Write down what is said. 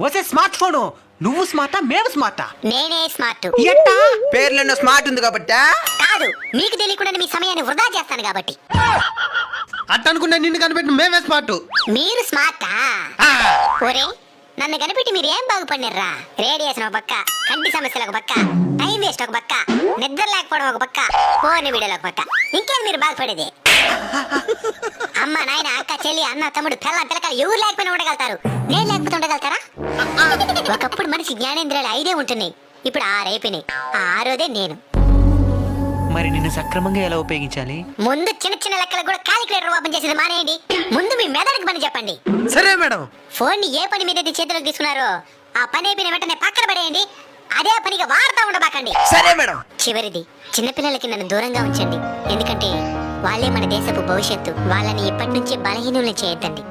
వసే smart phone నువ్వు స్మార్టా మేము స్మార్టా? నేనే స్మార్ట్. ఎట్టా? పేర్లెన్నో స్మార్ట్ ఉంది కాబట్టి. కాదు, మీకు తెలియకుండా మీ సమయాన్ని వృధా చేస్తాను కాబట్టి. అట్ట అనుకున్నా నిన్ను కనిపెట్టిన మేమే స్మార్ట్. మీరు స్మార్టా? ఒరే, నన్ను కనిపెట్టి మీరు ఏం బాగుపడినరా? రేడియేషన్ ఒక పక్క, కంటి సమస్యలు ఒక పక్క, టైం వేస్ట్ ఒక పక్క, నిద్ర లేకపోవడం ఒక పక్క, ఫోన్ వీడియోలు ఒక పక్క, ఇంకేం మీరు బాగుపడేది? అమ్మ నాయన అక్క చెల్లి అన్న తమ్ముడు పిల్లకాయలు ఎవరు లేకపోయినా ఉండగలుగుతారు, నేను లేకపోతే ఉండగలుగుతారా? ఒకప్పుడు మనిషి జ్ఞానేంద్రియాలు 5 ఉంటున్నాయి, ఇప్పుడు 6 అయిపోయినాయి. ఆ 6దే నేను. మరి నిన్ను సక్రమంగా ఎలా ఉపయోగించాలి? ముందు చిన్న చిన్న లెక్కలకు కూడా క్యాలిక్యులేటర్ ఓపెన్ చేసేది మానేయండి. ముందు మీ మెదడుకి పని చెప్పండి. సరే మేడం. ఫోన్ ని ఏ పని మీద చేతిలోకి తీసుకున్నారో ఆ పని అయిపోయిన వెంటనే పక్కన పడేయండి. అదే పనిగా వాడుతూ ఉండబాకండి. సరే మేడం. చివరిది, చిన్నపిల్లలకి నన్ను దూరంగా ఉంచండి. ఎందుకంటే వాళ్ళే మన దేశపు భవిష్యత్తు. వాళ్ళని ఇప్పటి నుంచి బలహీనులను చేయొద్దండి.